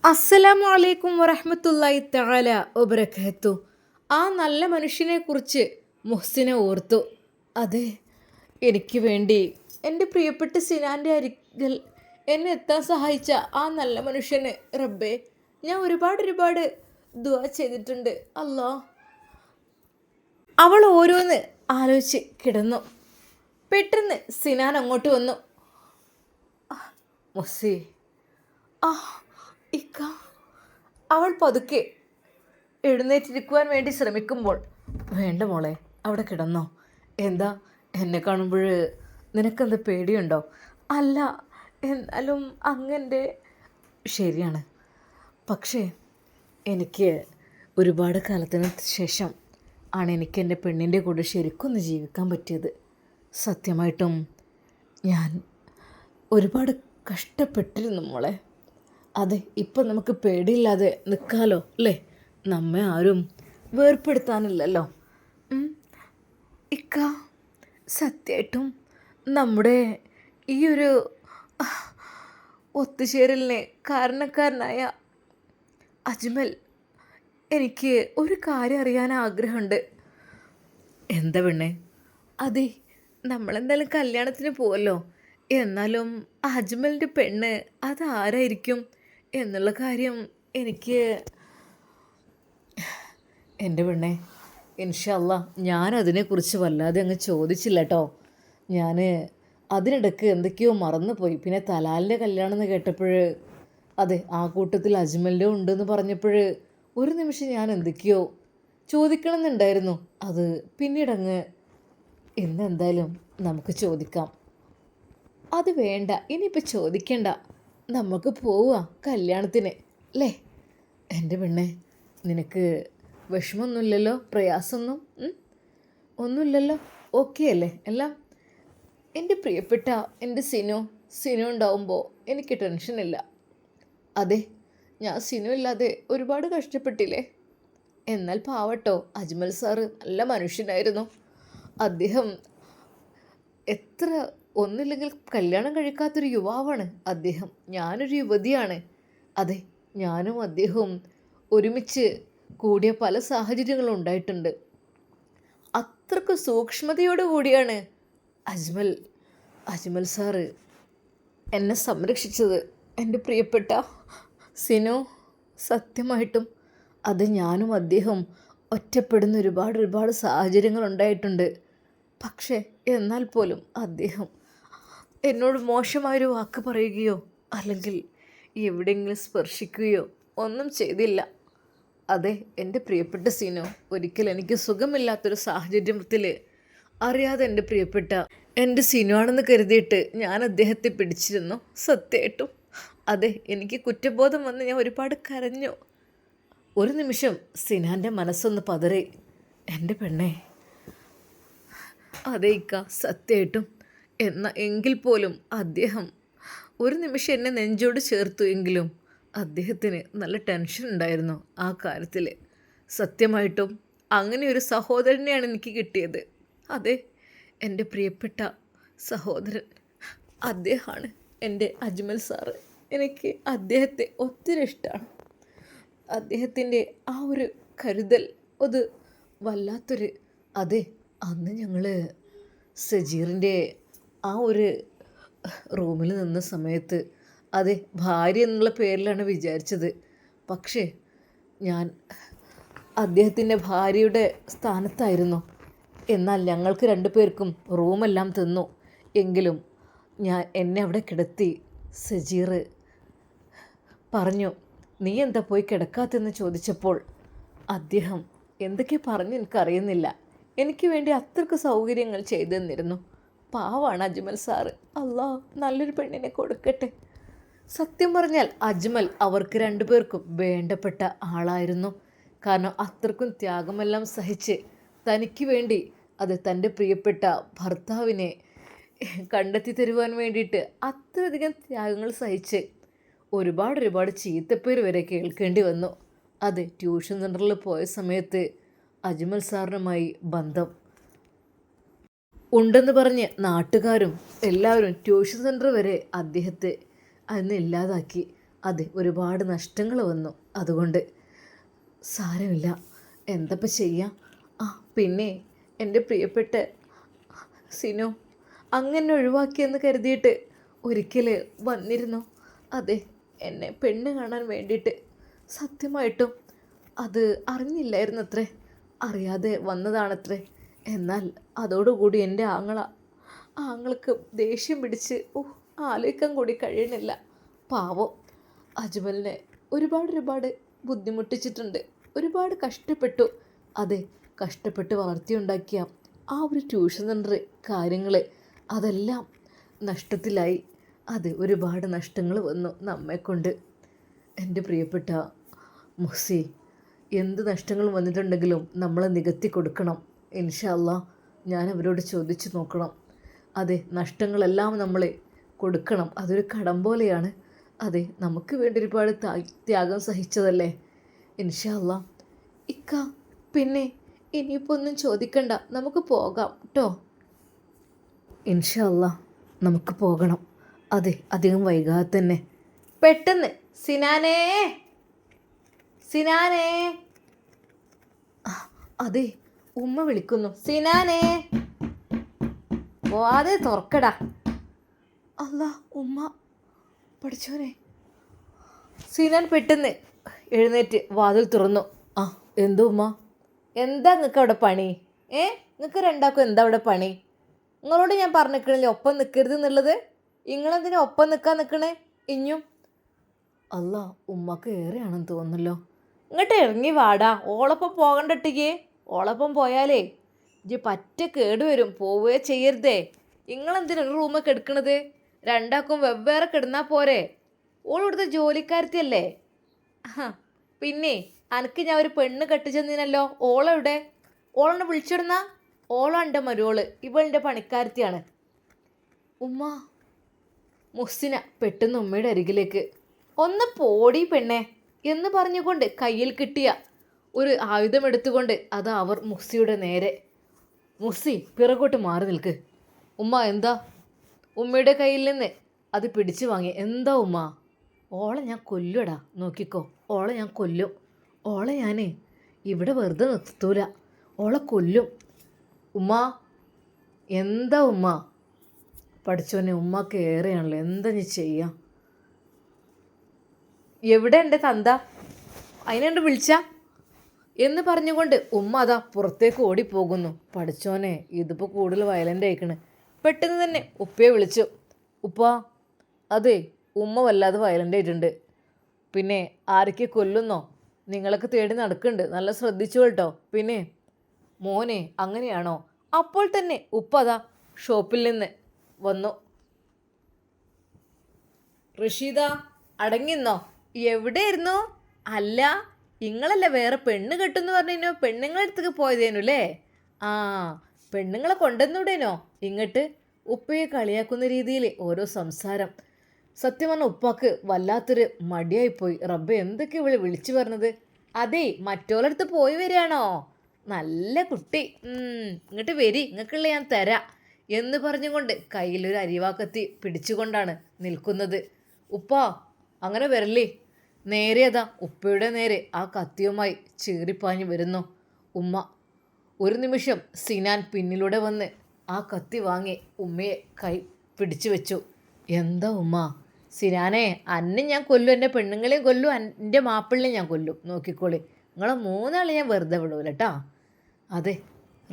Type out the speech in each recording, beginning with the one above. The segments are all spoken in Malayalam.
അസ്സലാമു അലൈക്കും വറഹ്മത്തുള്ളാഹി തആല വബറകാത്തു. ആ നല്ല മനുഷ്യനെ കുറിച്ച് മുഹ്സിന ഓർത്തു. അതെ, എനിക്ക് വേണ്ടി എൻ്റെ പ്രിയപ്പെട്ട സിനാൻ്റെ അരികിൽ എന്നെ എത്താൻ സഹായിച്ച ആ നല്ല മനുഷ്യന് റബ്ബേ ഞാൻ ഒരുപാട് ദുആ ചെയ്തിട്ടുണ്ട് അല്ലാ. അവൾ ഓരോന്ന് ആലോചിച്ച് കിടന്നു. പെട്ടെന്ന് സിനാൻ അങ്ങോട്ട് വന്നു. മുസ്സി, ആ ഇക്ക. അവൾ പതുക്കെ എഴുന്നേറ്റിരിക്കുവാൻ വേണ്ടി ശ്രമിക്കുമ്പോൾ, വേണ്ട മോളെ, അവിടെ കിടന്നോ. എന്താ, എന്നെ കാണുമ്പോൾ നിനക്കെന്താ പേടിയുണ്ടോ? അല്ല, എന്നാലും അങ്ങൻ്റെ ശരിയാണ്. പക്ഷേ എനിക്ക് ഒരുപാട് കാലത്തിന് ശേഷം ആണ് എനിക്ക് എൻ്റെ പെണ്ണിൻ്റെ കൂടെ ശരിക്കൊന്ന് ജീവിക്കാൻ പറ്റിയത്. സത്യമായിട്ടും ഞാൻ ഒരുപാട് കഷ്ടപ്പെട്ടിരുന്നു മോളെ. അതെ, ഇപ്പം നമുക്ക് പേടിയില്ലാതെ നിൽക്കാമല്ലോ അല്ലേ? നമ്മെ ആരും വേർപ്പെടുത്താനില്ലല്ലോ. ഇക്ക, സത്യമായിട്ടും നമ്മുടെ ഈ ഒരു ഒത്തുചേരലിന് കാരണക്കാരനായ അജ്മൽ, എനിക്ക് ഒരു കാര്യം അറിയാൻ ആഗ്രഹമുണ്ട്. എന്താ പെണ്ണേ? അതെ, നമ്മളെന്തായാലും കല്യാണത്തിന് പോവല്ലോ. എന്നാലും അജ്മലിൻ്റെ പെണ്ണ് അതാരായിരിക്കും എന്നുള്ള കാര്യം എനിക്ക്. എൻ്റെ പെണ്ണെ, ഇൻഷാ അല്ലാ ഞാനതിനെക്കുറിച്ച് വല്ലാതെ അങ്ങ് ചോദിച്ചില്ല കേട്ടോ. ഞാൻ അതിനിടയ്ക്ക് എന്തൊക്കെയോ മറന്നുപോയി. പിന്നെ തലാലിൻ്റെ കല്യാണം എന്ന് കേട്ടപ്പോൾ, അതെ, ആ കൂട്ടത്തിൽ അജ്മലിൻ്റെ ഉണ്ടെന്ന് പറഞ്ഞപ്പോൾ ഒരു നിമിഷം ഞാൻ എന്തൊക്കെയോ ചോദിക്കണം എന്നുണ്ടായിരുന്നു. അത് പിന്നീടങ്ങ് ഇന്നെന്തായാലും നമുക്ക് ചോദിക്കാം. അത് വേണ്ട, ഇനിയിപ്പോൾ ചോദിക്കണ്ട, നമുക്ക് പോവാം കല്യാണത്തിന് അല്ലേ? എൻ്റെ പെണ്ണെ, നിനക്ക് വിഷമമൊന്നുമില്ലല്ലോ? പ്രയാസമൊന്നും ഒന്നുമില്ലല്ലോ? ഓക്കെ അല്ലേ എല്ലാം? എൻ്റെ പ്രിയപ്പെട്ട എൻ്റെ സിനു ഉണ്ടാവുമ്പോൾ എനിക്ക് ടെൻഷനില്ല. അതെ, ഞാൻ സിനു ഇല്ലാതെ ഒരുപാട് കഷ്ടപ്പെട്ടില്ലേ? എന്നാൽ പാവട്ടോ, അജ്മൽ സാറ് നല്ല മനുഷ്യനായിരുന്നു. അദ്ദേഹം എത്ര ഒന്നുമില്ലെങ്കിൽ കല്യാണം കഴിക്കാത്തൊരു യുവാവാണ് അദ്ദേഹം. ഞാനൊരു യുവതിയാണ്. അതെ, ഞാനും അദ്ദേഹവും ഒരുമിച്ച് കൂടിയ പല സാഹചര്യങ്ങളും ഉണ്ടായിട്ടുണ്ട്. അത്രക്ക് സൂക്ഷ്മതയോടു കൂടിയാണ് അജ്മൽ സാറ് എന്നെ സംരക്ഷിച്ചത്. എൻ്റെ പ്രിയപ്പെട്ട സിനു, സത്യമായിട്ടും അത് ഞാനും അദ്ദേഹം ഒറ്റപ്പെടുന്ന ഒരുപാട് സാഹചര്യങ്ങൾ ഉണ്ടായിട്ടുണ്ട്. പക്ഷേ എന്നാൽ പോലും അദ്ദേഹം എന്നോട് മോശമായൊരു വാക്ക് പറയുകയോ അല്ലെങ്കിൽ എവിടെയെങ്കിലും സ്പർശിക്കുകയോ ഒന്നും ചെയ്തില്ല. അതെ, എൻ്റെ പ്രിയപ്പെട്ട സിനു, ഒരിക്കൽ എനിക്ക് സുഖമില്ലാത്തൊരു സാഹചര്യത്തിൽ അറിയാതെ എൻ്റെ പ്രിയപ്പെട്ട എൻ്റെ സിനു ആണെന്ന് കരുതിയിട്ട് ഞാൻ അദ്ദേഹത്തെ പിടിച്ചിരുന്നു. സത്യമായിട്ടും അതെ, എനിക്ക് കുറ്റബോധം വന്ന് ഞാൻ ഒരുപാട് കരഞ്ഞു. ഒരു നിമിഷം സിനാൻ്റെ മനസ്സൊന്ന് പതറി. എൻ്റെ പെണ്ണെ, അതെ ഇക്ക, സത്യമായിട്ടും എങ്കിൽ പോലും അദ്ദേഹം ഒരു നിമിഷം എന്നെ നെഞ്ചോട് ചേർത്തു. എങ്കിലും അദ്ദേഹത്തിന് നല്ല ടെൻഷൻ ഉണ്ടായിരുന്നു ആ കാര്യത്തിൽ. സത്യമായിട്ടും അങ്ങനെ ഒരു സഹോദരനെയാണ് എനിക്ക് കിട്ടിയത്. അതെ, എൻ്റെ പ്രിയപ്പെട്ട സഹോദരൻ അദ്ദേഹമാണ് എൻ്റെ അജ്മൽ സാറ്. എനിക്ക് അദ്ദേഹത്തെ ഒത്തിരി ഇഷ്ടമാണ്. അദ്ദേഹത്തിൻ്റെ ആ ഒരു കരുതൽ അത് വല്ലാത്തൊരു. അതെ, അന്ന് ഞങ്ങൾ സജീറിൻ്റെ ആ ഒരു റൂമിൽ നിന്ന സമയത്ത്, അതെ, ഭാര്യ എന്നുള്ള പേരിലാണ് വിചാരിച്ചത്. പക്ഷേ ഞാൻ അദ്ദേഹത്തിൻ്റെ ഭാര്യയുടെ സ്ഥാനത്തായിരുന്നു. എന്നാൽ ഞങ്ങൾക്ക് രണ്ടുപേർക്കും റൂമെല്ലാം തന്നു. എങ്കിലും എന്നെ അവിടെ കിടത്തി സജീർ പറഞ്ഞു, നീ എന്താ പോയി കിടക്കാത്തെന്ന് ചോദിച്ചപ്പോൾ അദ്ദേഹം എന്തൊക്കെ പറഞ്ഞു എനിക്കറിയുന്നില്ല. എനിക്ക് വേണ്ടി അത്രയ്ക്ക് സൗകര്യങ്ങൾ ചെയ്തു തന്നിരുന്നു. പാവാണ് അജ്മൽ സാറ്. അല്ലാ, നല്ലൊരു പെണ്ണിനെ കൊടുക്കട്ടെ. സത്യം പറഞ്ഞാൽ അജ്മൽ അവർക്ക് രണ്ടുപേർക്കും വേണ്ടപ്പെട്ട ആളായിരുന്നു. കാരണം അത്രക്കും ത്യാഗമെല്ലാം സഹിച്ച് തനിക്ക് വേണ്ടി, അത് തൻ്റെ പ്രിയപ്പെട്ട ഭർത്താവിനെ കണ്ടെത്തി തരുവാൻ വേണ്ടിയിട്ട് അത്രയധികം ത്യാഗങ്ങൾ സഹിച്ച് ഒരുപാട് ചീത്തപ്പേര് വരെ കേൾക്കേണ്ടി വന്നു. അത് ട്യൂഷൻ സെൻറ്ററിൽ പോയ സമയത്ത് അജ്മൽ സാറിനുമായി ബന്ധം ഉണ്ടെന്ന് പറഞ്ഞ് നാട്ടുകാരും എല്ലാവരും ട്യൂഷൻ സെൻറ്റർ വരെ അദ്ദേഹത്തെ അന്ന് ഇല്ലാതാക്കി. അതെ ഒരുപാട് നഷ്ടങ്ങൾ വന്നു. അതുകൊണ്ട് സാരമില്ല, എന്തപ്പം ചെയ്യാം. ആ പിന്നെ എൻ്റെ പ്രിയപ്പെട്ട സിനു അങ്ങനെ ഒഴിവാക്കിയെന്ന് കരുതിയിട്ട് ഒരിക്കൽ വന്നിരുന്നു. അതെ, എന്നെ പെണ്ണ് കാണാൻ വേണ്ടിയിട്ട്. സത്യമായിട്ടും അത് അറിഞ്ഞില്ലായിരുന്നത്രേ, അറിയാതെ വന്നതാണത്രേ. എന്നാൽ അതോടുകൂടി എൻ്റെ ആങ്ങൾക്ക് ദേഷ്യം പിടിച്ച് ആലോചിക്കാൻ കൂടി കഴിയണില്ല. പാവം അജ്മലിനെ ഒരുപാട് ബുദ്ധിമുട്ടിച്ചിട്ടുണ്ട്, ഒരുപാട് കഷ്ടപ്പെട്ടു. അതെ, കഷ്ടപ്പെട്ട് വളർത്തിയുണ്ടാക്കിയ ആ ഒരു ട്യൂഷൻ സെൻ്റർ കാര്യങ്ങൾ അതെല്ലാം നഷ്ടത്തിലായി. അതെ, ഒരുപാട് നഷ്ടങ്ങൾ വന്നു നമ്മെക്കൊണ്ട്. എൻ്റെ പ്രിയപ്പെട്ട മുഹ്സി, എന്ത് നഷ്ടങ്ങൾ വന്നിട്ടുണ്ടെങ്കിലും നമ്മൾ നികത്തി കൊടുക്കണം. ഇൻഷാ അല്ലാ ഞാൻ അവരോട് ചോദിച്ചു നോക്കണം. അതെ, നഷ്ടങ്ങളെല്ലാം നമ്മൾ കൊടുക്കണം, അതൊരു കടം പോലെയാണ്. അതെ, നമുക്ക് വേണ്ടി ഒരുപാട് ത്യാഗം സഹിച്ചതല്ലേ. ഇൻഷാ അല്ലാ ഇക്ക, പിന്നെ ഇനിയിപ്പോൾ ഒന്നും ചോദിക്കണ്ട, നമുക്ക് പോകാം കേട്ടോ. ഇൻഷാ അല്ലാ നമുക്ക് പോകണം. അതെ, അധികം വൈകാതെ തന്നെ. പെട്ടെന്ന് സിനാനേ, സിനാനേ. അതെ, ഉമ്മ വിളിക്കുന്നു. സിനാനേ, വാതെ തുറക്കടാ. അല്ലാ ഉമ്മ, പഠിച്ചോനെ. സിനാൻ പെട്ടെന്ന് എഴുന്നേറ്റ് വാതിൽ തുറന്നു. ആ എന്തോ ഉമ്മ, എന്താ നിങ്ങൾക്ക് അവിടെ പണി? നിങ്ങൾക്ക് രണ്ടാക്കും എന്താ അവിടെ പണി? നിങ്ങളോട് ഞാൻ പറഞ്ഞിരിക്കണില്ലേ ഒപ്പം നിൽക്കരുത് എന്നുള്ളത്? നിങ്ങളെന്തിനാ ഒപ്പം നിൽക്കണേ ഇഞ്ഞും? അല്ല, ഉമ്മക്ക് ഏറെയാണെന്ന് തോന്നുന്നല്ലോ. ഇങ്ങോട്ട് ഇറങ്ങി വാടാ, ഓളൊപ്പം പോകണ്ടട്ടിക്കേ. ഓളൊപ്പം പോയാലേ ഇജ്ജ് പറ്റ കേടുവരും, പോവുകയോ ചെയ്യരുതേ. നിങ്ങളെന്തിനാ ഒരു റൂമൊക്കെ എടുക്കണത്? രണ്ടാക്കും വെവ്വേറെ കിടന്നാൽ പോരെ? ഓളിവിടുത്തെ ജോലിക്കാരത്തിയല്ലേ. പിന്നെ അനക്ക് ഞാൻ ഒരു പെണ്ണ് കെട്ടിച്ചെന്നീനല്ലോ, ഓളെവിടെ? ഓളെന്നെ വിളിച്ചിടുന്ന? ഓളോ എൻ്റെ മരുവോള്, ഇവളുടെ പണിക്കാരത്തിയാണ്. ഉമ്മ. മുഹ്സിന പെട്ടെന്ന് ഉമ്മയുടെ അരികിലേക്ക്. ഒന്ന് പോടി പെണ്ണെ എന്ന് പറഞ്ഞുകൊണ്ട് കയ്യിൽ കിട്ടിയ ഒരു ആയുധം എടുത്തുകൊണ്ട് അത് അവർ മുഹ്സിയുടെ നേരെ. മുഹ്സി പിറകോട്ട് മാറി നിൽക്ക്. ഉമ്മ എന്താ? ഉമ്മയുടെ കയ്യിൽ നിന്ന് അത് പിടിച്ചു വാങ്ങി. എന്താ ഉമ്മ? ഓളെ ഞാൻ കൊല്ലുടാ, നോക്കിക്കോ, ഓളെ ഞാൻ കൊല്ലും. ഓളെ ഞാനേ ഇവിടെ വെറുതെ നിർത്തൂല, ഓളെ കൊല്ലും. ഉമ്മ എന്താ ഉമ്മ? പഠിച്ചോനെ, ഉമ്മക്ക് ഏറെയാണല്ലോ, എന്താ നീ ചെയ്യാം? എവിടെ എൻ്റെ തന്ത? അതിനെണ്ട് വിളിച്ച എന്ന് പറഞ്ഞുകൊണ്ട് ഉമ്മ അതാ പുറത്തേക്ക് ഓടിപ്പോകുന്നു. പഠിച്ചോനെ, ഇതിപ്പോൾ കൂടുതൽ വയലൻ്റ് ആയിക്കണ്. പെട്ടെന്ന് തന്നെ ഉപ്പയെ വിളിച്ചു. ഉപ്പ, അതെ ഉമ്മ വല്ലാതെ വയലൻ്റ് ആയിട്ടുണ്ട്. പിന്നെ ആരൊക്കെ കൊല്ലുന്നോ നിങ്ങളൊക്കെ തേടി നടക്കുന്നുണ്ട്, നല്ല ശ്രദ്ധിച്ചു കേട്ടോ. പിന്നെ മോനെ അങ്ങനെയാണോ? അപ്പോൾ തന്നെ ഉപ്പ അതാ ഷോപ്പിൽ നിന്ന് വന്നു. റഷീദ, അടങ്ങിന്നോ? എവിടെയായിരുന്നു? അല്ല, നിങ്ങളല്ലേ വേറെ പെണ്ണ് കെട്ടുമെന്ന് പറഞ്ഞു, പെണ്ണുങ്ങളടുത്തേക്ക് പോയതേനു അല്ലേ? ആ, പെണ്ണുങ്ങളെ കൊണ്ടുവന്നൂടേനോ ഇങ്ങോട്ട്? ഉപ്പയെ കളിയാക്കുന്ന രീതിയിൽ ഓരോ സംസാരം. സത്യം പറഞ്ഞ ഉപ്പാക്ക് വല്ലാത്തൊരു മടിയായിപ്പോയി. റബ്ബെ, എന്തൊക്കെ വിളിച്ചു പറഞ്ഞത്? അതെ, മറ്റോളടുത്ത് പോയി വരികയാണോ? നല്ല കുട്ടി, ഇങ്ങോട്ട് വരി, നിങ്ങൾക്കുള്ള ഞാൻ തരാം എന്ന് പറഞ്ഞുകൊണ്ട് കയ്യിലൊരു അരിവാക്കത്തി പിടിച്ചുകൊണ്ടാണ് നിൽക്കുന്നത്. ഉപ്പ അങ്ങനെ വരല്ലേ. നേരെ അതാ ഉപ്പയുടെ നേരെ ആ കത്തിയുമായി ചീറിപ്പാഞ്ഞു വരുന്നു ഉമ്മ. ഒരു നിമിഷം സിനാൻ പിന്നിലൂടെ വന്ന് ആ കത്തി വാങ്ങി ഉമ്മയെ കൈ പിടിച്ചു വെച്ചു. എന്താ ഉമ്മ? സിനാനെ, അന്നെ ഞാൻ കൊല്ലും, എൻ്റെ പെണ്ണുങ്ങളെയും കൊല്ലും, എൻ്റെ മാപ്പിളിനെയും ഞാൻ കൊല്ലും, നോക്കിക്കോളി. നിങ്ങളെ മൂന്നാളെ ഞാൻ വെറുതെ വിടൂല കേട്ടോ. അതെ,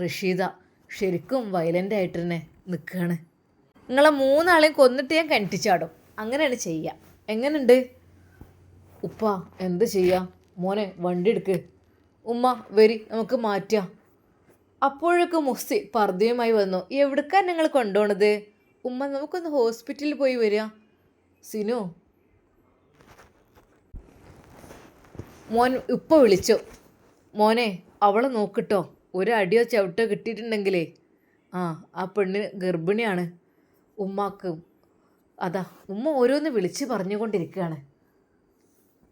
റഷീദ ശരിക്കും വയലൻ്റ് ആയിട്ട് തന്നെ നിൽക്കുകയാണ്. നിങ്ങളെ മൂന്നാളെയും കൊന്നിട്ട് ഞാൻ കണ്ടിച്ചാടും, അങ്ങനെയാണ് ചെയ്യുക. എങ്ങനെയുണ്ട് ഉപ്പ? എന്ത് ചെയ്യാം മോനെ, വണ്ടി എടുക്ക്. ഉമ്മ വരി, നമുക്ക് മാറ്റാം. അപ്പോഴേക്കും മുഹ്സി പർദ്ദയുമായി വന്നു. എവിടേക്കാണ് നിങ്ങൾ കൊണ്ടുപോണത്? ഉമ്മ, നമുക്കൊന്ന് ഹോസ്പിറ്റലിൽ പോയി വരിക. സിനു, മോൻ ഉപ്പ വിളിച്ചു. മോനെ, അവളെ നോക്കിട്ടോ, ഒരു അടിയോ ചവിട്ടോ കിട്ടിയിട്ടുണ്ടെങ്കിലേ ആ പെണ്ണിന് ഗർഭിണിയാണ്. ഉമ്മാക്ക് അതാ ഉമ്മ ഓരോന്ന് വിളിച്ച് പറഞ്ഞുകൊണ്ടിരിക്കുകയാണ്.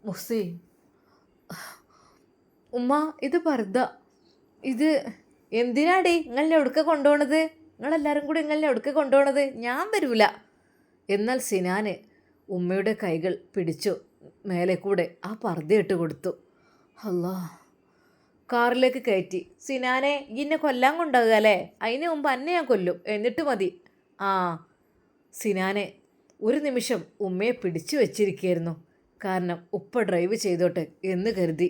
മുഹ്സി, ഉമ്മ ഇത് പർദ്ദ, ഇത് എന്തിനാടേ നിങ്ങളെ എവിടേക്ക് കൊണ്ടുപോകണത്? നിങ്ങളെല്ലാവരും കൂടി നിങ്ങളെ എവിടേക്ക് കൊണ്ടുപോകണത്? ഞാൻ വരൂല. എന്നാൽ സിനാന് ഉമ്മയുടെ കൈകൾ പിടിച്ചു. മേലെ കൂടെ ആ പർദ്ദയിട്ട് കൊടുത്തു. അല്ലാ, കാറിലേക്ക് കയറ്റി. സിനാനെ, ഇന്നെ കൊല്ലാൻ കൊണ്ടാകുക അല്ലേ? അതിന് മുമ്പ് അന്നെ ഞാൻ കൊല്ലും, എന്നിട്ട് മതി. ആ, സിനാനെ ഒരു നിമിഷം ഉമ്മയെ പിടിച്ചു വെച്ചിരിക്കുകയായിരുന്നു. കാരണം ഉപ്പ ഡ്രൈവ് ചെയ്തോട്ടെ എന്ന് കരുതി.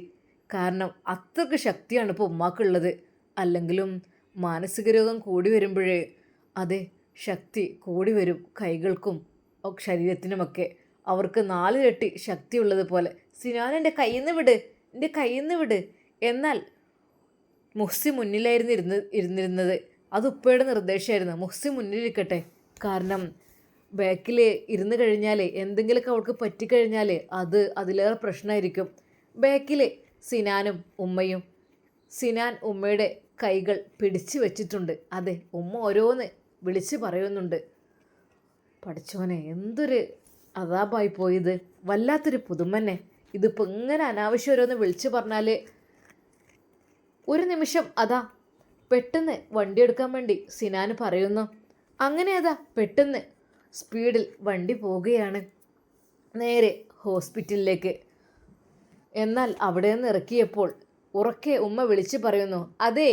കാരണം അത്രയ്ക്ക് ശക്തിയാണ് ഇപ്പോൾ ഉമ്മാക്കുള്ളത്. അല്ലെങ്കിലും മാനസിക രോഗം കൂടി വരുമ്പോഴേ അതെ, ശക്തി കൂടി വരും. കൈകൾക്കും ശരീരത്തിനുമൊക്കെ അവർക്ക് 4 ഇരട്ടി ശക്തിയുള്ളത് പോലെ. സിനാൻ, എൻ്റെ കയ്യിൽ നിന്ന് വിട്, എൻ്റെ കയ്യിൽ നിന്ന് വിട്. എന്നാൽ മുഹ്സി മുന്നിലായിരുന്നു ഇരുന്നിരുന്നത്. അത് ഉപ്പയുടെ നിർദ്ദേശമായിരുന്നു, മുഹ്സി മുന്നിലിരിക്കട്ടെ. കാരണം ബാക്കിൽ ഇരുന്ന് കഴിഞ്ഞാൽ എന്തെങ്കിലുമൊക്കെ അവൾക്ക് പറ്റിക്കഴിഞ്ഞാൽ അതിലേറെ പ്രശ്നമായിരിക്കും. ബാക്കിൽ സിനാനും ഉമ്മയും. സിനാൻ ഉമ്മയുടെ കൈകൾ പിടിച്ചു വെച്ചിട്ടുണ്ട്. അതെ, ഉമ്മ ഓരോന്ന് വിളിച്ച് പറയുന്നുണ്ട്. പഠിച്ചോനെ, എന്തൊരു അതാപായി പോയത്, വല്ലാത്തൊരു പുതുമന്നെ. ഇതിപ്പോൾ ഇങ്ങനെ അനാവശ്യം ഓരോന്ന് വിളിച്ച് പറഞ്ഞാൽ ഒരു നിമിഷം അതാ പെട്ടെന്ന് വണ്ടി എടുക്കാൻ വേണ്ടി സിനാൻ പറയുന്നു. അങ്ങനെ അതാ പെട്ടെന്ന് സ്പീഡിൽ വണ്ടി പോവുകയാണ് നേരെ ഹോസ്പിറ്റലിലേക്ക്. എന്നാൽ അവിടെ നിന്ന് ഇറക്കിയപ്പോൾ ഉറക്കെ ഉമ്മ വിളിച്ച് പറയുന്നു, അതേ,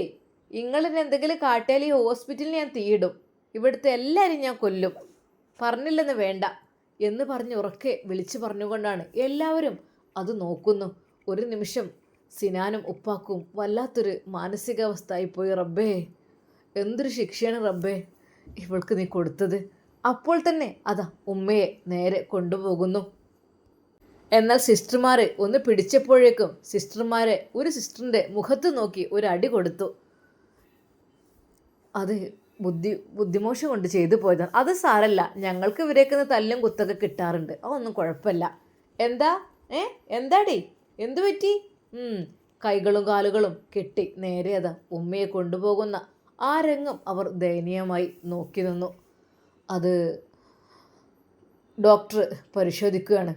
നിങ്ങളിന് എന്തെങ്കിലും കാട്ടിയാൽ ഈ ഹോസ്പിറ്റലിൽ ഞാൻ തീയിടും, ഇവിടുത്തെ എല്ലാവരും ഞാൻ കൊല്ലും, പറഞ്ഞില്ലെന്ന് വേണ്ട എന്ന് പറഞ്ഞ് ഉറക്കെ വിളിച്ച് പറഞ്ഞുകൊണ്ടാണ് എല്ലാവരും അത് നോക്കുന്നു. ഒരു നിമിഷം സിനാനും ഉപ്പാക്കും വല്ലാത്തൊരു മാനസികാവസ്ഥയായിപ്പോയി. റബ്ബേ, എന്തൊരു ശിക്ഷയാണ് റബ്ബേ ഇവൾക്ക് നീ കൊടുത്തത്. അപ്പോൾ തന്നെ അതാ ഉമ്മയെ നേരെ കൊണ്ടുപോകുന്നു. എന്നാൽ സിസ്റ്റർമാർ ഒന്ന് പിടിച്ചപ്പോഴേക്കും ഒരു സിസ്റ്ററിൻ്റെ മുഖത്ത് നോക്കി ഒരു അടി കൊടുത്തു. അത് ബുദ്ധിമോശം കൊണ്ട് ചെയ്തു പോയതാണ്. അത് സാരല്ല, ഞങ്ങൾക്ക് ഇവരേക്ക് തല്ലും കുത്തൊക്കെ കിട്ടാറുണ്ട്, അതൊന്നും കുഴപ്പമില്ല. എന്താടി, എന്തു പറ്റി? കൈകളും കാലുകളും കെട്ടി നേരെ അതാ ഉമ്മയെ കൊണ്ടുപോകുന്ന ആ രംഗം അവർ ദയനീയമായി നോക്കി നിന്നു. അത് ഡോക്ടർ പരിശോധിക്കുകയാണ്.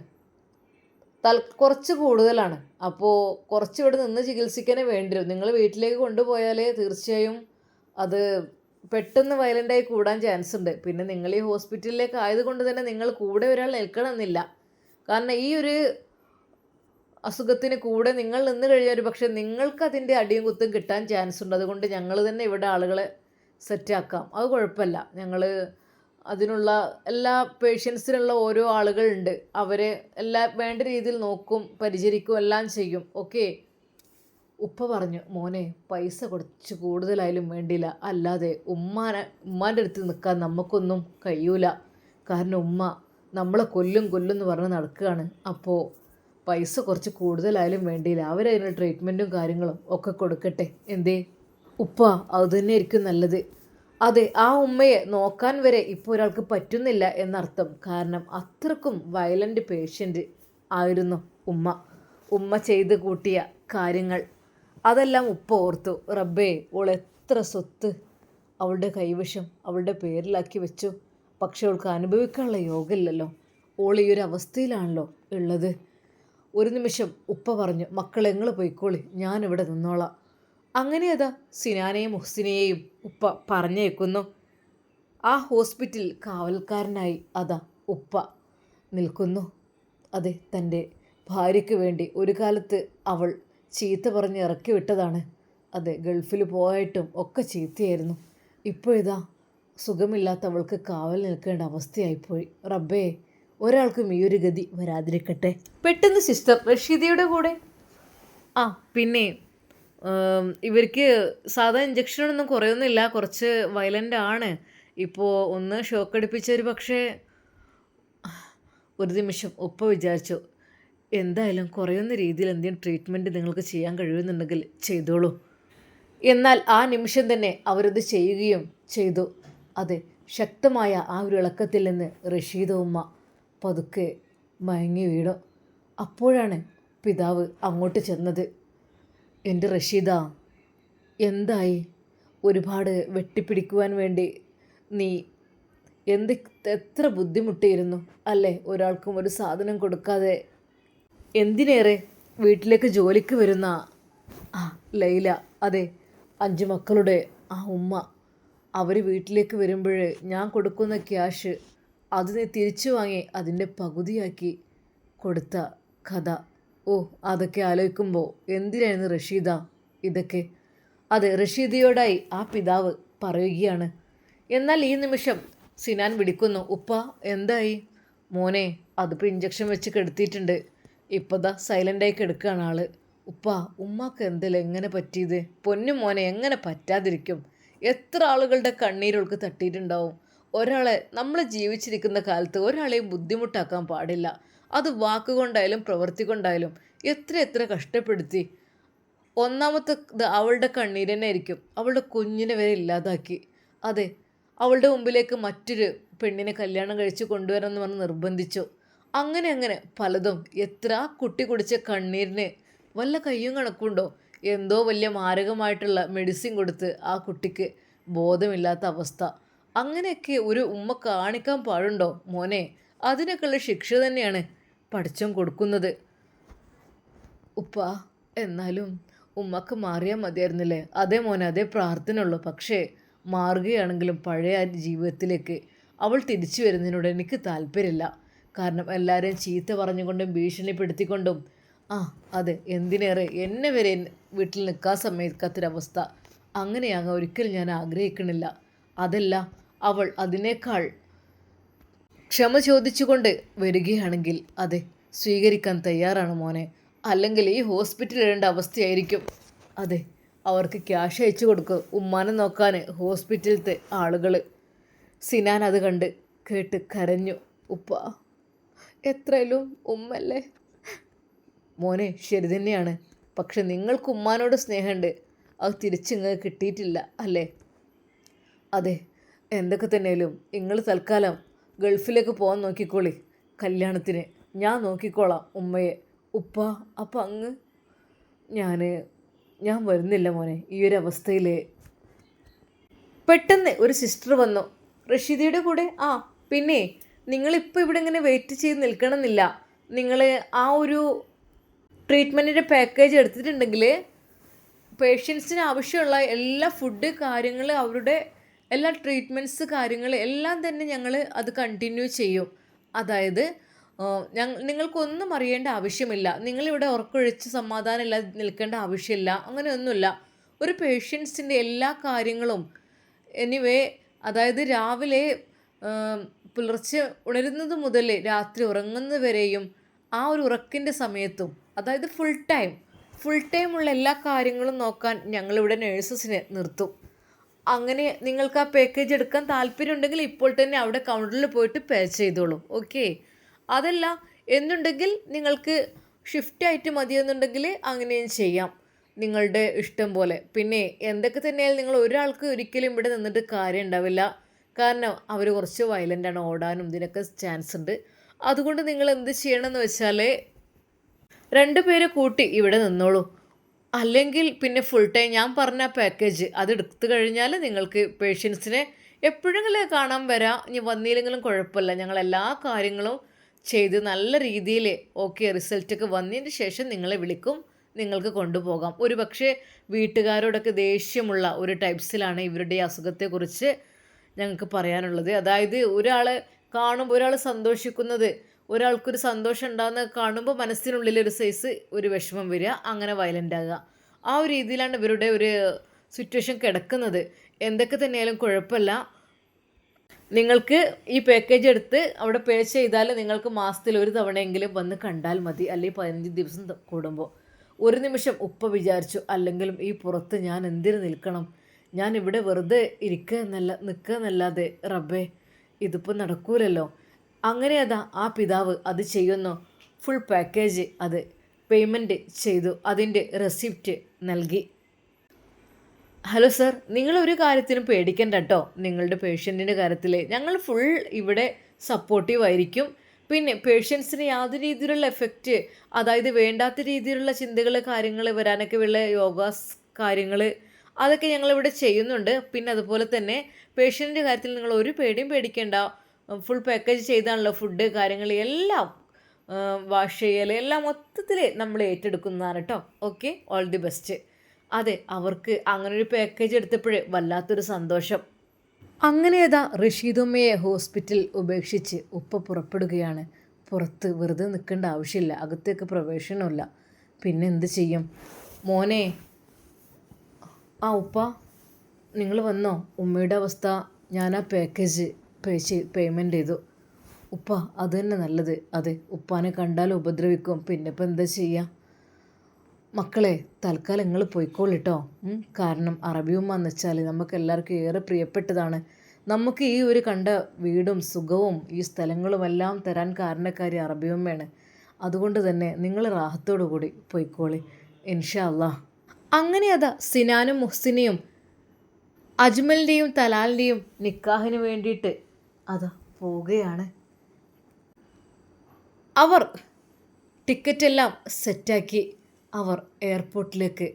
കുറച്ച് കൂടുതലാണ്, അപ്പോൾ കുറച്ച് ഇവിടെ നിന്ന് ചികിത്സിക്കാനേ വേണ്ടിവരും. നിങ്ങൾ വീട്ടിലേക്ക് കൊണ്ടുപോയാൽ തീർച്ചയായും അത് പെട്ടെന്ന് വയലൻ്റായി കൂടാൻ ചാൻസ് ഉണ്ട്. പിന്നെ നിങ്ങൾ ഈ ഹോസ്പിറ്റലിലേക്ക് ആയതുകൊണ്ട് തന്നെ നിങ്ങൾ കൂടെ ഒരാൾ നിൽക്കണമെന്നില്ല. കാരണം ഈ ഒരു അസുഖത്തിന് കൂടെ നിങ്ങൾ നിന്ന് കഴിഞ്ഞാൽ ഒരു പക്ഷേ നിങ്ങൾക്ക് അതിൻ്റെ അടിയും കുത്തും കിട്ടാൻ ചാൻസ് ഉണ്ട്. അതുകൊണ്ട് ഞങ്ങൾ തന്നെ ഇവിടെ ആളുകളെ സെറ്റാക്കാം, അത് കുഴപ്പമില്ല. ഞങ്ങൾ അതിനുള്ള എല്ലാ പേഷ്യൻസിനുള്ള ഓരോ ആളുകളുണ്ട്, അവരെ വേണ്ട രീതിയിൽ നോക്കും, പരിചരിക്കും, എല്ലാം ചെയ്യും. ഓക്കെ, ഉപ്പ പറഞ്ഞു, മോനെ പൈസ കുറച്ച് കൂടുതലായാലും വേണ്ടിയില്ല, അല്ലാതെ ഉമ്മാൻ്റെ അടുത്ത് നിൽക്കാൻ നമുക്കൊന്നും കഴിയൂല. കാരണം ഉമ്മ നമ്മളെ കൊല്ലും എന്ന് പറഞ്ഞ് നടക്കുകയാണ്. അപ്പോൾ പൈസ കുറച്ച് കൂടുതലായാലും വേണ്ടിയില്ല, അവരതിന് ട്രീറ്റ്മെൻറ്റും കാര്യങ്ങളും ഒക്കെ കൊടുക്കട്ടെ. എന്തേ ഉപ്പ, അത് തന്നെ ആയിരിക്കും നല്ലത്. അതെ, ആ ഉമ്മയെ നോക്കാൻ വരെ ഇപ്പോൾ ഒരാൾക്ക് പറ്റുന്നില്ല എന്നർത്ഥം. കാരണം അത്രക്കും വയലൻ്റ് പേഷ്യൻ്റ് ആയിരുന്നു ഉമ്മ ചെയ്ത് കൂട്ടിയ കാര്യങ്ങൾ അതെല്ലാം ഉപ്പ ഓർത്തു. റബ്ബേ, ഓൾ എത്ര സ്വത്ത് അവളുടെ കൈവശം അവളുടെ പേരിലാക്കി വെച്ചു. പക്ഷെ അവൾക്ക് അനുഭവിക്കാനുള്ള യോഗമില്ലല്ലോ, ഓൾ ഈ ഒരു അവസ്ഥയിലാണല്ലോ ഉള്ളത്. ഒരു നിമിഷം ഉപ്പ പറഞ്ഞു, മക്കളെ നിങ്ങൾ പോയിക്കോളി, ഞാനിവിടെ നിന്നോളാം. അങ്ങനെ അതാ സിനാനെയും മുഹ്സിനെയും ഉപ്പ പറഞ്ഞേക്കുന്നു. ആ ഹോസ്പിറ്റൽ കാവൽക്കാരനായി അതാ ഉപ്പ നിൽക്കുന്നു. അതെ, തൻ്റെ ഭാര്യയ്ക്ക് വേണ്ടി ഒരു കാലത്ത് അവൾ ചീത്ത പറഞ്ഞ് ഇറക്കി വിട്ടതാണ്. അതെ, ഗൾഫിൽ പോയിട്ടും ഒക്കെ ചീത്തയായിരുന്നു. ഇപ്പോഴിതാ സുഖമില്ലാത്ത അവൾക്ക് കാവൽ നിൽക്കേണ്ട അവസ്ഥയായിപ്പോയി. റബ്ബേ, ഒരാൾക്കും ഈ ഒരു ഗതി വരാതിരിക്കട്ടെ. പെട്ടെന്ന് സിസ്റ്റർ റഷീദയുടെ കൂടെ പിന്നെ ഇവർക്ക് സാധാ ഇഞ്ചക്ഷനൊന്നും കുറയൊന്നുമില്ല, കുറച്ച് വയലൻ്റ് ആണ്. ഇപ്പോൾ ഒന്ന് ഷോക്ക് അടിപ്പിച്ചൊരു പക്ഷേ ഒരു നിമിഷം ഉപ്പ വിചാരിച്ചു, എന്തായാലും കുറയുന്ന രീതിയിൽ എന്തെങ്കിലും ട്രീറ്റ്മെൻറ്റ് നിങ്ങൾക്ക് ചെയ്യാൻ കഴിയുന്നുണ്ടെങ്കിൽ ചെയ്തോളൂ. എന്നാൽ ആ നിമിഷം തന്നെ അവരത് ചെയ്യുകയും ചെയ്തു. അതെ, ശക്തമായ ആ ഒരു ഇളക്കത്തിൽ നിന്ന് റഷീദ ഉമ്മ പതുക്കെ മയങ്ങി വീണു. അപ്പോഴാണ് പിതാവ് അങ്ങോട്ട് ചെന്നത്. എൻ്റെ റഷീദ, എന്തായി? ഒരുപാട് വെട്ടിപ്പിടിക്കുവാൻ വേണ്ടി നീ എത്ര ബുദ്ധിമുട്ടിയിരുന്നു അല്ലേ? ഒരാൾക്കും ഒരു സാധനം കൊടുക്കാതെ. എന്തിനേറെ വീട്ടിലേക്ക് ജോലിക്ക് വരുന്ന ലൈല, അതെ 5 മക്കളുടെ ആ ഉമ്മ, അവർ വീട്ടിലേക്ക് വരുമ്പോൾ ഞാൻ കൊടുക്കുന്ന ക്യാഷ് അത് നീ തിരിച്ചു വാങ്ങി അതിൻ്റെ പകുതിയാക്കി കൊടുത്ത കഥ. ഓ, അതൊക്കെ ആലോചിക്കുമ്പോൾ എന്തിനായിരുന്നു റഷീദ ഇതൊക്കെ? അതെ, റഷീദയോടായി ആ പിതാവ് പറയുകയാണ്. എന്നാൽ ഈ നിമിഷം സിനാൻ വിളിക്കുന്നു. ഉപ്പ എന്തായി? മോനെ, അതിപ്പോൾ ഇഞ്ചക്ഷൻ വെച്ച് കെടുത്തിയിട്ടുണ്ട്. ഇപ്പോൾ ദാ സൈലൻ്റായി കിടക്കുകയാണ് ആള്. ഉപ്പ, ഉമ്മാക്ക് എന്തല്ല എങ്ങനെ പറ്റിയത്? പൊന്നു മോനെ, എങ്ങനെ പറ്റാതിരിക്കും? എത്ര ആളുകളുടെ കണ്ണീരൊൾക്ക് തട്ടിയിട്ടുണ്ടാവും. ഒരാളെ നമ്മൾ ജീവിച്ചിരിക്കുന്ന കാലത്ത് ഒരാളെയും ബുദ്ധിമുട്ടാക്കാൻ പാടില്ല. അത് വാക്കുകൊണ്ടായാലും പ്രവൃത്തി കൊണ്ടായാലും എത്ര എത്ര കഷ്ടപ്പെടുത്തി. ഒന്നാമത്തെ അവളുടെ കണ്ണീര് തന്നെ ആയിരിക്കും അവളുടെ കുഞ്ഞിനെ വരെ ഇല്ലാതാക്കി. അതെ, അവളുടെ മുമ്പിലേക്ക് മറ്റൊരു പെണ്ണിനെ കല്യാണം കഴിച്ച് കൊണ്ടുവരാമെന്ന് പറഞ്ഞ് നിർബന്ധിച്ചു. അങ്ങനെ അങ്ങനെ പലതും. എത്ര ആ കുട്ടി കുടിച്ച കണ്ണീരിന് വല്ല കയ്യും കണക്കുണ്ടോ? എന്തോ വലിയ മാരകമായിട്ടുള്ള മെഡിസിൻ കൊടുത്ത് ആ കുട്ടിക്ക് ബോധമില്ലാത്ത അവസ്ഥ. അങ്ങനെയൊക്കെ ഒരു ഉമ്മ കാണിക്കാൻ പാടുണ്ടോ മോനെ? അതിനൊക്കെയുള്ള ശിക്ഷ തന്നെയാണ് പഠിച്ചോൻ കൊടുക്കുന്നത്. ഉപ്പ, എന്നാലും ഉമ്മക്ക് മാറിയാൽ മതിയായിരുന്നില്ലേ? അതേ മോനെ, അതേ പ്രാർത്ഥനയുള്ളൂ. പക്ഷേ മാറുകയാണെങ്കിലും പഴയ ജീവിതത്തിലേക്ക് അവൾ തിരിച്ചു വരുന്നതിനോട് എനിക്ക് താല്പര്യമില്ല. കാരണം എല്ലാവരെയും ചീത്ത പറഞ്ഞുകൊണ്ടും ഭീഷണിപ്പെടുത്തിക്കൊണ്ടും, അതെ, എന്തിനേറെ എന്നെ വരെ വീട്ടിൽ നിൽക്കാൻ സമ്മതിക്കാത്തൊരവസ്ഥ. അങ്ങനെയാകാൻ ഒരിക്കലും ഞാൻ ആഗ്രഹിക്കണില്ല. അതല്ല, അവൾ അതിനേക്കാൾ ക്ഷമ ചോദിച്ചുകൊണ്ട് വരികയാണെങ്കിൽ അതെ, സ്വീകരിക്കാൻ തയ്യാറാണ് മോനെ. അല്ലെങ്കിൽ ഈ ഹോസ്പിറ്റലിൽ ഇടേണ്ട അവസ്ഥയായിരിക്കും. അതെ, അവർക്ക് ക്യാഷ് അയച്ചു കൊടുക്കുക ഉമ്മാനെ നോക്കാൻ ഹോസ്പിറ്റലിലത്തെ ആളുകൾ. സിനാൻ അത് കണ്ട് കേട്ട് കരഞ്ഞു. ഉപ്പ, എത്രയായാലും ഉമ്മല്ലേ? മോനെ, ശരി തന്നെയാണ്. പക്ഷെ നിങ്ങൾക്ക് ഉമ്മാനോട് സ്നേഹമുണ്ട്, അത് തിരിച്ചിങ്ങ് കിട്ടിയിട്ടില്ല അല്ലേ? അതെ, എന്തൊക്കെ തന്നെയാലും നിങ്ങൾ തൽക്കാലം ഗൾഫിലേക്ക് പോകാൻ നോക്കിക്കോളി. കല്യാണത്തിന് ഞാൻ നോക്കിക്കോളാം ഉമ്മയെ. ഉപ്പ, അപ്പം അങ്ങ് ഞാൻ വരുന്നില്ല മോനെ. ഈ ഒരു അവസ്ഥയിൽ പെട്ടെന്ന് ഒരു സിസ്റ്റർ വന്നു റഷീദയുടെ കൂടെ. പിന്നെ നിങ്ങളിപ്പോൾ ഇവിടെ ഇങ്ങനെ വെയിറ്റ് ചെയ്ത് നിൽക്കണമെന്നില്ല. നിങ്ങൾ ആ ഒരു ട്രീറ്റ്മെൻറ്റിൻ്റെ പാക്കേജ് എടുത്തിട്ടുണ്ടെങ്കിൽ പേഷ്യൻസിന് ആവശ്യമുള്ള എല്ലാ ഫുഡ് കാര്യങ്ങൾ, അവരുടെ എല്ലാ ട്രീറ്റ്മെൻറ്റ്സ് കാര്യങ്ങൾ എല്ലാം തന്നെ ഞങ്ങൾ അത് കണ്ടിന്യൂ ചെയ്യും. അതായത് നിങ്ങൾക്കൊന്നും അറിയേണ്ട ആവശ്യമില്ല. നിങ്ങളിവിടെ ഉറക്കൊഴിച്ച് സമാധാനമില്ലാതെ നിൽക്കേണ്ട ആവശ്യമില്ല. അങ്ങനെയൊന്നുമില്ല. ഒരു പേഷ്യൻസിൻ്റെ എല്ലാ കാര്യങ്ങളും എനിവേ, അതായത് രാവിലെ പുലർച്ചെ ഉണരുന്നത് മുതൽ രാത്രി ഉറങ്ങുന്നത് വരെയും ആ ഒരു ഉറക്കിൻ്റെ സമയത്തും, അതായത് ഫുൾ ടൈമുള്ള എല്ലാ കാര്യങ്ങളും നോക്കാൻ ഞങ്ങളിവിടെ നേഴ്സസിനെ നിർത്തും. അങ്ങനെ നിങ്ങൾക്ക് ആ പാക്കേജ് എടുക്കാൻ താല്പര്യമുണ്ടെങ്കിൽ ഇപ്പോൾ തന്നെ അവിടെ കൗണ്ടറിൽ പോയിട്ട് പേ ചെയ്തോളൂ. ഓക്കെ, അതല്ല എന്നുണ്ടെങ്കിൽ നിങ്ങൾക്ക് ഷിഫ്റ്റ് ആയിട്ട് മതിയെന്നുണ്ടെങ്കിൽ അങ്ങനെയും ചെയ്യാം, നിങ്ങളുടെ ഇഷ്ടം പോലെ. പിന്നെ എന്തൊക്കെ തന്നെയായാലും നിങ്ങൾ ഒരാൾക്ക് ഒരിക്കലും ഇവിടെ നിന്നിട്ട് കാര്യം ഉണ്ടാവില്ല. കാരണം അവർ കുറച്ച് വയലൻ്റാണ്, ഓടാനും ഇതിനൊക്കെ ചാൻസ് ഉണ്ട്. അതുകൊണ്ട് നിങ്ങൾ എന്ത് ചെയ്യണമെന്ന് വെച്ചാൽ 2 പേരെ കൂട്ടി ഇവിടെ നിന്നോളൂ. അല്ലെങ്കിൽ പിന്നെ ഫുൾ ടൈം ഞാൻ പറഞ്ഞ പാക്കേജ് അത് എടുത്തു കഴിഞ്ഞാൽ നിങ്ങൾക്ക് പേഷ്യൻസിനെ എപ്പോഴെങ്കിലും കാണാൻ വരാം. ഇനി വന്നില്ലെങ്കിലും കുഴപ്പമില്ല, ഞങ്ങൾ എല്ലാ കാര്യങ്ങളും ചെയ്ത് നല്ല രീതിയിൽ ഓക്കെ റിസൾട്ടൊക്കെ വന്നതിന് ശേഷം നിങ്ങളെ വിളിക്കും, നിങ്ങൾക്ക് കൊണ്ടുപോകാം. ഒരു പക്ഷേ വീട്ടുകാരോടൊക്കെ ദേഷ്യമുള്ള ഒരു ടൈപ്സിലാണ് ഇവരുടെ ഈ അസുഖത്തെക്കുറിച്ച് ഞങ്ങൾക്ക് പറയാനുള്ളത്. അതായത് ഒരാൾ കാണുമ്പോൾ ഒരാൾ സന്തോഷിക്കുന്നത്, ഒരാൾക്കൊരു സന്തോഷം ഉണ്ടാകുന്ന കാണുമ്പോൾ മനസ്സിനുള്ളിൽ ഒരു സൈസ് ഒരു വിഷമം വരിക, അങ്ങനെ വയലൻ്റ് ആകുക. ആ ഒരു രീതിയിലാണ് ഇവരുടെ ഒരു സിറ്റുവേഷൻ കിടക്കുന്നത്. എന്തൊക്കെ തന്നെയാലും കുഴപ്പമില്ല, നിങ്ങൾക്ക് ഈ പാക്കേജ് എടുത്ത് അവിടെ പേ ചെയ്താൽ നിങ്ങൾക്ക് മാസത്തിൽ ഒരു തവണയെങ്കിലും വന്ന് കണ്ടാൽ മതി, അല്ലെങ്കിൽ 15 ദിവസം കൂടുമ്പോൾ. ഒരു നിമിഷം ഉപ്പ വിചാരിച്ചു, അല്ലെങ്കിലും ഈ പുറത്ത് ഞാൻ എന്തിനു നിൽക്കണം? ഞാൻ ഇവിടെ വെറുതെ നിൽക്കുക എന്നല്ലാതെ റബ്ബേ, ഇതിപ്പോൾ നടക്കൂലല്ലോ. അങ്ങനെ ആ പിതാവ് അത് ചെയ്യുന്നു. ഫുൾ പാക്കേജ് അത് പേയ്മെൻറ്റ് ചെയ്തു, അതിൻ്റെ റെസിപ്റ്റ് നൽകി. ഹലോ സർ, നിങ്ങളൊരു കാര്യത്തിനും പേടിക്കണ്ട കേട്ടോ. നിങ്ങളുടെ പേഷ്യൻറ്റിൻ്റെ കാര്യത്തിൽ ഞങ്ങൾ ഫുൾ ഇവിടെ സപ്പോർട്ടീവ് ആയിരിക്കും. പിന്നെ പേഷ്യൻസിന് യാതൊരു രീതിയിലുള്ള എഫക്റ്റ്, അതായത് വേണ്ടാത്ത രീതിയിലുള്ള ചിന്തകൾ കാര്യങ്ങൾ വരാനൊക്കെ ഉള്ള യോഗാസ് കാര്യങ്ങൾ അതൊക്കെ ഞങ്ങളിവിടെ ചെയ്യുന്നുണ്ട്. പിന്നെ അതുപോലെ തന്നെ പേഷ്യൻറ്റിൻ്റെ കാര്യത്തിൽ നിങ്ങൾ ഒരു പേടിയും പേടിക്കേണ്ട. ഫുൾ പാക്കേജ് ചെയ്താണല്ലോ ഫുഡ് കാര്യങ്ങൾ എല്ലാം വാഷ് ചെയ്യൽ എല്ലാം മൊത്തത്തിൽ നമ്മൾ ഏറ്റെടുക്കുന്നതാണ് കേട്ടോ. Okay, all the best. അതെ, അവർക്ക് അങ്ങനൊരു പാക്കേജ് എടുത്തപ്പോഴേ വല്ലാത്തൊരു സന്തോഷം. അങ്ങനെ റഷീദുമ്മയെ ഹോസ്പിറ്റൽ ഉപേക്ഷിച്ച് ഉപ്പ പുറപ്പെടുകയാണ്. പുറത്ത് വെറുതെ നിൽക്കേണ്ട ആവശ്യമില്ല, അകത്തേക്ക് പ്രവേശനമില്ല. പിന്നെ എന്ത് ചെയ്യും? മോനെ, ആ ഉപ്പ നിങ്ങൾ വന്നോ? ഉമ്മയുടെ അവസ്ഥ ഞാൻ ആ പാക്കേജ് പേയ്മെൻറ്റ് ചെയ്തു. ഉപ്പ അത് തന്നെ നല്ലത്. അതെ, ഉപ്പാനെ കണ്ടാൽ ഉപദ്രവിക്കും, പിന്നെ ഇപ്പം എന്താ ചെയ്യുക? മക്കളെ, തൽക്കാലം നിങ്ങൾ പോയിക്കോളിട്ടോ. കാരണം അറബി ഉമ്മ എന്ന് വെച്ചാൽ നമുക്ക് എല്ലാവർക്കും ഏറെ പ്രിയപ്പെട്ടതാണ്. നമുക്ക് ഈ ഒരു കണ്ട വീടും സുഖവും ഈ സ്ഥലങ്ങളുമെല്ലാം തരാൻ കാരണക്കാരി അറബി ഉമ്മയാണ്. അതുകൊണ്ട് തന്നെ നിങ്ങൾ റാഹത്തോടു കൂടി പോയിക്കോളി ഇൻഷാ അല്ലാ. അങ്ങനെ അതാ സിനാനും മുഹ്സിനെയും അജ്മലിൻ്റെയും തലാലിൻ്റെയും നിക്കാഹിന് വേണ്ടിയിട്ട് അതാ പോവുകയാണ്. അവർ ടിക്കറ്റെല്ലാം സെറ്റാക്കി അവർ എയർപോർട്ടിലേക്ക്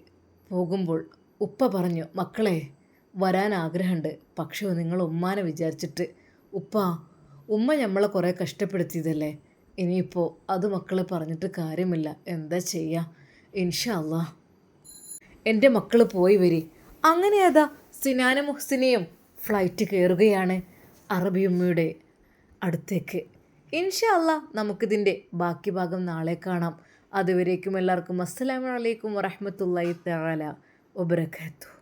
പോകുമ്പോൾ ഉപ്പ പറഞ്ഞു, മക്കളെ വരാൻ ആഗ്രഹമുണ്ട്, പക്ഷേ നിങ്ങൾ ഉമ്മാനെ വിചാരിച്ചിട്ട്. ഉമ്മ നമ്മളെ കുറേ കഷ്ടപ്പെടുത്തിയതല്ലേ, ഇനിയിപ്പോൾ അത് മക്കളെ പറഞ്ഞിട്ട് കാര്യമില്ല, എന്താ ചെയ്യുക? ഇൻഷാ അല്ലാ എൻ്റെ മക്കൾ പോയി വരി. അങ്ങനെ അതാ സിനാനും മുഹ്സിനെയും ഫ്ലൈറ്റ് കയറുകയാണ് അറബിയുമ്മയുടെ അടുത്തേക്ക്. ഇൻഷാ അല്ലാ നമുക്കിതിൻ്റെ ബാക്കി ഭാഗം നാളെ കാണാം. അതുവരേക്കും എല്ലാവർക്കും അസ്സലാമു അലൈക്കും വറഹ്മത്തുള്ളാഹി തആല വബറകാതുഹു.